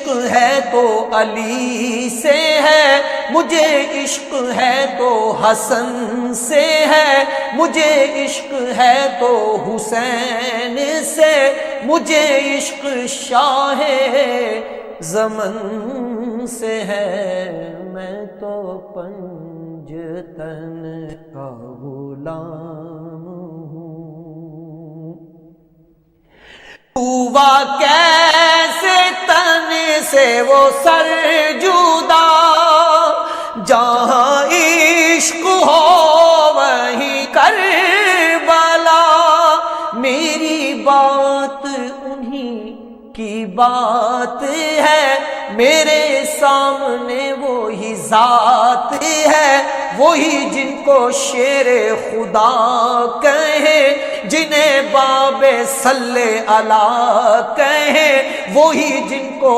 عشق ہے تو علی سے ہے، مجھے عشق ہے تو حسن سے ہے، مجھے عشق ہے تو حسین سے، مجھے عشق شاہ زمن سے ہے، میں تو پنجتن کا غلام ہوں۔ ہوا کیسے تن سے وہ سر جدا، جہاں عشق ہو وہیں کربلا، میری بات انہی کی بات ہے، میرے سامنے وہی ذات ہے، وہی جن کو شیر خدا کہیں، جنہیں باب صلی اللہ کہیں، وہی جن کو